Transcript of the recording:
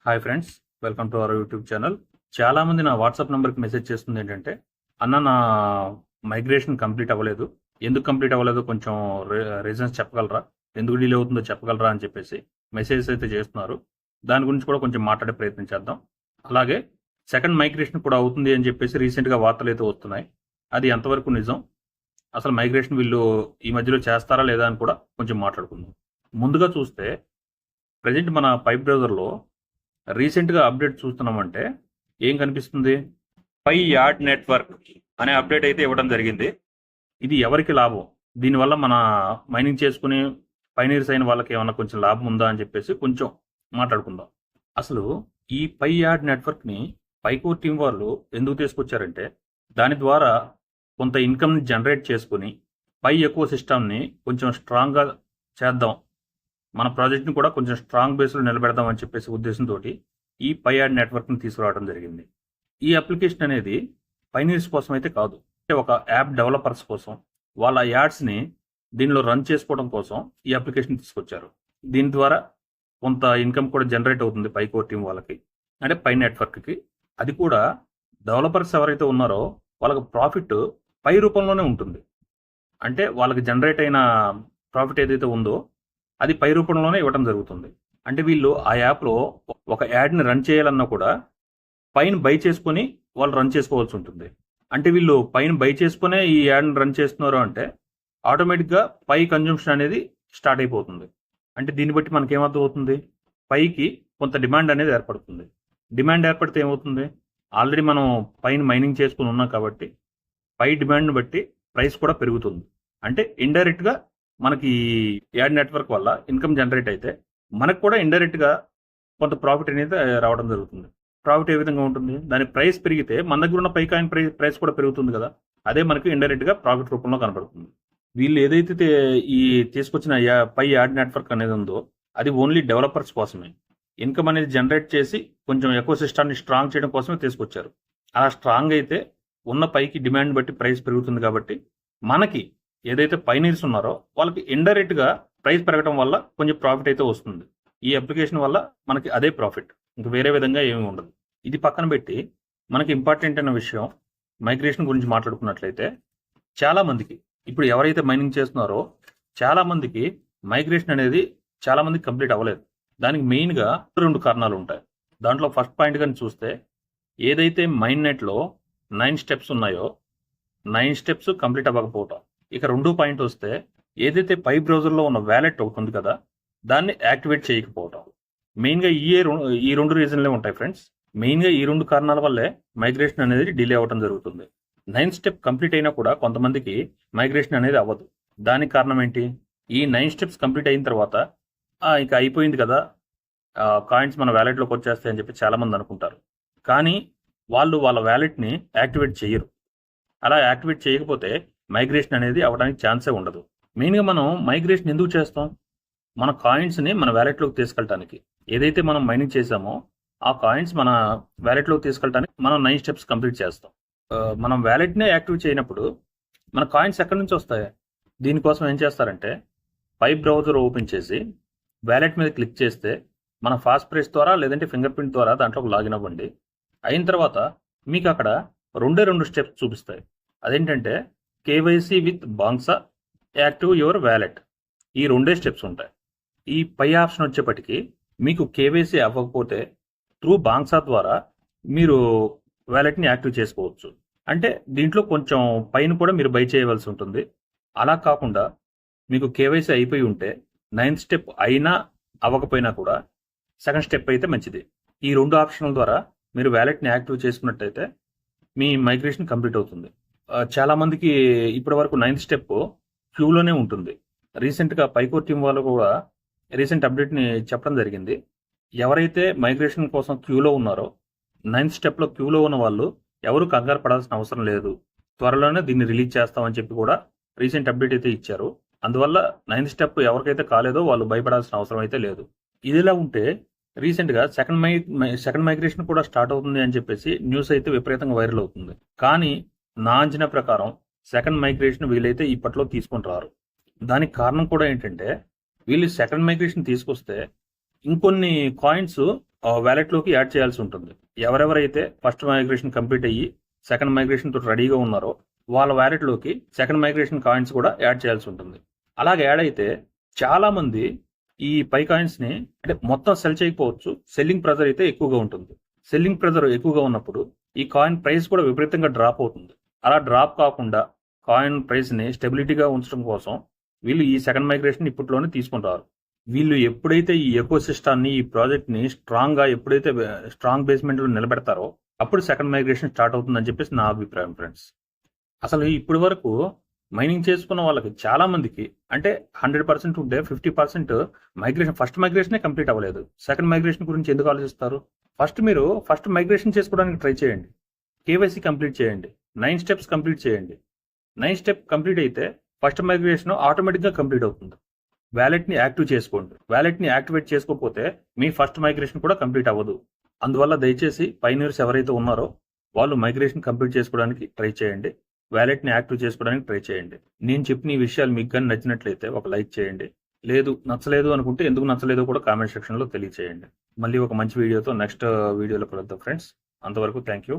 Hi friends, welcome to our YouTube channel. చాలామంది నా WhatsApp నెంబర్కి మెసేజ్ చేస్తుంది ఏంటంటే, అన్న నా మైగ్రేషన్ కంప్లీట్ అవ్వలేదు, ఎందుకు కంప్లీట్ అవ్వలేదు కొంచెం రీజన్స్ చెప్పగలరా, ఎందుకు డిలే అవుతుందో చెప్పగలరా అని చెప్పేసి మెసేజెస్ అయితే చేస్తున్నారు. దాని గురించి కూడా కొంచెం మాట్లాడే ప్రయత్నం చేద్దాం. అలాగే సెకండ్ మైగ్రేషన్ కూడా అవుతుంది అని చెప్పేసి రీసెంట్గా వార్తలు అయితే వస్తున్నాయి. అది ఎంతవరకు నిజం, అసలు మైగ్రేషన్ వీళ్ళు ఈ మధ్యలో చేస్తారా లేదా అని కూడా కొంచెం మాట్లాడుకుందాం. ముందుగా చూస్తే ప్రజెంట్ మన పైప్ బ్రౌజర్లో రీసెంట్గా అప్డేట్ చూస్తున్నామంటే ఏం కనిపిస్తుంది, పై యాడ్ నెట్వర్క్ అనే అప్డేట్ అయితే ఇవ్వడం జరిగింది. ఇది ఎవరికి లాభం, దీనివల్ల మన మైనింగ్ చేసుకుని పైనీర్స్ అయిన వాళ్ళకి ఏమన్నా కొంచెం లాభం ఉందా అని చెప్పేసి కొంచెం మాట్లాడుకుందాం. అసలు ఈ పై యాడ్ నెట్వర్క్ని పైకోర్ టీం వాళ్ళు ఎందుకు తీసుకొచ్చారంటే, దాని ద్వారా కొంత ఇన్కమ్ని జనరేట్ చేసుకుని పై ఎక్కువ సిస్టమ్ని కొంచెం స్ట్రాంగ్గా చేద్దాం, మన ప్రాజెక్ట్ని కూడా కొంచెం స్ట్రాంగ్ బేస్లో నిలబెడదాం అని చెప్పేసి ఉద్దేశంతో ఈ పై యాడ్ నెట్వర్క్ని తీసుకురావడం జరిగింది. ఈ అప్లికేషన్ అనేది పైనీర్స్ కోసం అయితే కాదు, అంటే ఒక యాప్ డెవలపర్స్ కోసం వాళ్ళ యాడ్స్ని దీనిలో రన్ చేసుకోవడం కోసం ఈ అప్లికేషన్ తీసుకొచ్చారు. దీని ద్వారా కొంత ఇన్కమ్ కూడా జనరేట్ అవుతుంది పైకోర్ టీం వాళ్ళకి, అంటే పై నెట్వర్క్కి. అది కూడా డెవలపర్స్ ఎవరైతే ఉన్నారో వాళ్ళకి ప్రాఫిట్ పై రూపంలోనే ఉంటుంది. అంటే వాళ్ళకి జనరేట్ అయిన ప్రాఫిట్ ఏదైతే ఉందో అది పై రూపంలోనే ఇవ్వడం జరుగుతుంది. అంటే వీళ్ళు ఆ యాప్లో ఒక యాడ్ని రన్ చేయాలన్నా కూడా పైన బై చేసుకొని వాళ్ళు రన్ చేసుకోవాల్సి ఉంటుంది. అంటే వీళ్ళు పైన బై చేసుకునే ఈ యాడ్ని రన్ చేస్తున్నారు అంటే ఆటోమేటిక్గా పై కన్జంప్షన్ అనేది స్టార్ట్ అయిపోతుంది. అంటే దీన్ని బట్టి మనకి ఏమర్థం అవుతుంది, పైకి కొంత డిమాండ్ అనేది ఏర్పడుతుంది. డిమాండ్ ఏర్పడితే ఏమవుతుంది, ఆల్రెడీ మనం పైన మైనింగ్ చేసుకుని ఉన్నాం కాబట్టి పై డిమాండ్ని బట్టి ప్రైస్ కూడా పెరుగుతుంది. అంటే ఇండైరెక్ట్గా మనకి యాడ్ నెట్వర్క్ వల్ల ఇన్కమ్ జనరేట్ అయితే మనకు కూడా ఇండైరెక్ట్గా కొంత ప్రాఫిట్ అనేది రావడం జరుగుతుంది. ప్రాఫిట్ ఏ విధంగా ఉంటుంది, దాని ప్రైస్ పెరిగితే మన దగ్గర ఉన్న పై కాయిన్ ప్రైస్ కూడా పెరుగుతుంది కదా, అదే మనకి ఇండైరెక్ట్గా ప్రాఫిట్ రూపంలో కనబడుతుంది. వీళ్ళు ఏదైతే ఈ తీసుకొచ్చిన పై యాడ్ నెట్వర్క్ అనేది ఉందో అది ఓన్లీ డెవలపర్స్ కోసమే, ఇన్కమ్ అనేది జనరేట్ చేసి కొంచెం ఎకో సిస్టాన్ని స్ట్రాంగ్ చేయడం కోసమే తీసుకొచ్చారు. అలా స్ట్రాంగ్ అయితే ఉన్న పైకి డిమాండ్ బట్టి ప్రైస్ పెరుగుతుంది కాబట్టి మనకి ఏదైతే పైనీర్స్ ఉన్నారో వాళ్ళకి ఇండైరెక్ట్గా ప్రైస్ పెరగడం వల్ల కొంచెం ప్రాఫిట్ అయితే వస్తుంది. ఈ అప్లికేషన్ వల్ల మనకి అదే ప్రాఫిట్, ఇంక వేరే విధంగా ఏమీ ఉండదు. ఇది పక్కన పెట్టి మనకి ఇంపార్టెంట్ అయిన విషయం మైగ్రేషన్ గురించి మాట్లాడుకున్నట్లయితే, చాలామందికి ఇప్పుడు ఎవరైతే మైనింగ్ చేస్తున్నారో చాలామందికి మైగ్రేషన్ అనేది చాలామందికి కంప్లీట్ అవ్వలేదు. దానికి మెయిన్గా 2 కారణాలు ఉంటాయి. దాంట్లో ఫస్ట్ పాయింట్ కానీ చూస్తే, ఏదైతే మైన్ నెట్లో 9 స్టెప్స్ ఉన్నాయో 9 స్టెప్స్ కంప్లీట్ అవ్వకపోవటం. ఇక 2 పాయింట్ వస్తే, ఏదైతే పై బ్రౌజర్లో ఉన్న వ్యాలెట్ ఒకటి ఉంది కదా దాన్ని యాక్టివేట్ చేయకపోవటం. మెయిన్గా ఈ 2 రీజన్లే ఉంటాయి ఫ్రెండ్స్. మెయిన్గా ఈ 2 కారణాల వల్లే మైగ్రేషన్ అనేది డిలే అవ్వడం జరుగుతుంది. 9 స్టెప్ కంప్లీట్ అయినా కూడా కొంతమందికి మైగ్రేషన్ అనేది అవ్వదు. దానికి కారణం ఏంటి, ఈ 9 స్టెప్స్ కంప్లీట్ అయిన తర్వాత ఇక అయిపోయింది కదా, కాయిన్స్ మన వ్యాలెట్లోకి వచ్చేస్తాయి అని చెప్పి చాలామంది అనుకుంటారు. కానీ వాళ్ళు వాళ్ళ వ్యాలెట్ని యాక్టివేట్ చేయరు. అలా యాక్టివేట్ చేయకపోతే మైగ్రేషన్ అనేది అవ్వడానికి ఛాన్సే ఉండదు. మెయిన్గా మనం మైగ్రేషన్ ఎందుకు చేస్తాం, మన కాయిన్స్ని మన వ్యాలెట్లోకి తీసుకెళ్ళటానికి. ఏదైతే మనం మైనింగ్ చేసామో ఆ కాయిన్స్ మన వ్యాలెట్లోకి తీసుకెళ్ళటానికి మనం 9 స్టెప్స్ కంప్లీట్ చేస్తాం. మనం వ్యాలెట్నే యాక్టివ్ చేయనప్పుడు మన కాయిన్స్ ఎక్కడి నుంచి వస్తాయి, దీనికోసం ఏం చేస్తారంటే పైప్ బ్రౌజర్ ఓపెన్ చేసి వ్యాలెట్ మీద క్లిక్ చేస్తే మన ఫాస్ట్ ప్రెస్ ద్వారా లేదంటే ఫింగర్ ప్రింట్ ద్వారా దాంట్లోకి లాగిన్ అవ్వండి. అయిన తర్వాత మీకు అక్కడ 2 స్టెప్స్ చూపిస్తాయి. అదేంటంటే కేవైసీ విత్ బాంక్సా, యాక్టివ్ యువర్ వ్యాలెట్, ఈ 2 స్టెప్స్ ఉంటాయి. ఈ పై ఆప్షన్ వచ్చేప్పటికి మీకు కేవైసీ అవ్వకపోతే త్రూ బాంక్సా ద్వారా మీరు వ్యాలెట్ని యాక్టివ్ చేసుకోవచ్చు. అంటే దీంట్లో కొంచెం పైన కూడా మీరు బై చేయవలసి ఉంటుంది. అలా కాకుండా మీకు కేవైసీ అయిపోయి ఉంటే 9th స్టెప్ అయినా అవ్వకపోయినా కూడా సెకండ్ స్టెప్ అయితే మంచిది. ఈ 2 ఆప్షన్ల ద్వారా మీరు వ్యాలెట్ని యాక్టివ్ చేసుకున్నట్టయితే మీ మైగ్రేషన్ కంప్లీట్ అవుతుంది. చాలామందికి ఇప్పటి వరకు 9th స్టెప్ క్యూలోనే ఉంటుంది. రీసెంట్గా పైకోర్ టీం వాళ్ళు కూడా రీసెంట్ అప్డేట్ని చెప్పడం జరిగింది. ఎవరైతే మైగ్రేషన్ కోసం క్యూలో ఉన్నారో 9th స్టెప్లో క్యూలో ఉన్న వాళ్ళు ఎవరు కంగారు పడాల్సిన అవసరం లేదు, త్వరలోనే దీన్ని రిలీజ్ చేస్తామని చెప్పి కూడా రీసెంట్ అప్డేట్ అయితే ఇచ్చారు. అందువల్ల 9th స్టెప్ ఎవరికైతే కాలేదో వాళ్ళు భయపడాల్సిన అవసరం అయితే లేదు. ఇదిలా ఉంటే రీసెంట్గా సెకండ్ మైగ్రేషన్ కూడా స్టార్ట్ అవుతుంది అని చెప్పేసి న్యూస్ అయితే విపరీతంగా వైరల్ అవుతుంది. కానీ నా అంచనా ప్రకారం సెకండ్ మైగ్రేషన్ వీళ్ళైతే ఇప్పట్లో తీసుకొని రారు. దానికి కారణం కూడా ఏంటంటే, వీళ్ళు సెకండ్ మైగ్రేషన్ తీసుకొస్తే ఇంకొన్ని కాయిన్స్ వ్యాలెట్లోకి యాడ్ చేయాల్సి ఉంటుంది. ఎవరెవరైతే ఫస్ట్ మైగ్రేషన్ కంప్లీట్ అయ్యి సెకండ్ మైగ్రేషన్ తో రెడీగా ఉన్నారో వాళ్ళ వ్యాలెట్లోకి సెకండ్ మైగ్రేషన్ కాయిన్స్ కూడా యాడ్ చేయాల్సి ఉంటుంది. అలాగే యాడ్ అయితే చాలా మంది ఈ పై కాయిన్స్ ని అంటే మొత్తం సెల్ చేయకపోవచ్చు, సెల్లింగ్ ప్రెజర్ అయితే ఎక్కువగా ఉంటుంది. సెల్లింగ్ ప్రెజర్ ఎక్కువగా ఉన్నప్పుడు ఈ కాయిన్ ప్రైస్ కూడా విపరీతంగా డ్రాప్ అవుతుంది. అలా డ్రాప్ కాకుండా కాయిన్ ప్రైస్ ని స్టెబిలిటీగా ఉంచడం కోసం వీళ్ళు ఈ సెకండ్ మైగ్రేషన్ ఇప్పట్లోనే తీసుకుంటారు. వీళ్ళు ఎప్పుడైతే ఈ ఎకో సిస్టాన్ని ఈ ప్రాజెక్ట్ ని ఎప్పుడైతే స్ట్రాంగ్ బేస్మెంట్ లో నిలబెడతారో అప్పుడు సెకండ్ మైగ్రేషన్ స్టార్ట్ అవుతుందని చెప్పేసి నా అభిప్రాయం ఫ్రెండ్స్. అసలు ఇప్పటి వరకు మైనింగ్ చేసుకున్న వాళ్ళకి చాలా మందికి అంటే 100% ఉంటే 50% మైగ్రేషన్ ఫస్ట్ మైగ్రేషనే కంప్లీట్ అవ్వలేదు. సెకండ్ మైగ్రేషన్ గురించి ఎందుకు ఆలోచిస్తారు? మీరు ఫస్ట్ మైగ్రేషన్ చేసుకోవడానికి ట్రై చేయండి. కేవైసీ కంప్లీట్ చేయండి. 9 స్టెప్స్ కంప్లీట్ చేయండి. 9 స్టెప్ కంప్లీట్ అయితే ఫస్ట్ మైగ్రేషన్ ఆటోమేటిక్గా కంప్లీట్ అవుతుంది. వ్యాలెట్ని యాక్టివ్ చేసుకోండి. వ్యాలెట్ని యాక్టివేట్ చేసుకోకపోతే మీ ఫస్ట్ మైగ్రేషన్ కూడా కంప్లీట్ అవ్వదు. అందువల్ల దయచేసి పైనీర్స్ ఎవరైతే ఉన్నారో వాళ్ళు మైగ్రేషన్ కంప్లీట్ చేసుకోవడానికి ట్రై చేయండి. వ్యాలెట్ని యాక్టివ్ చేసుకోవడానికి ట్రై చేయండి. నేను చెప్పిన ఈ విషయాలు మీకు కానీ నచ్చినట్లయితే ఒక లైక్ చేయండి. నచ్చలేదు అనుకుంటే ఎందుకు నచ్చలేదో కూడా కామెంట్ సెక్షన్లో తెలియచేయండి. మళ్ళీ ఒక మంచి వీడియోతో నెక్స్ట్ వీడియోలో కలుద్దాం ఫ్రెండ్స్. అంతవరకు థ్యాంక్ యూ.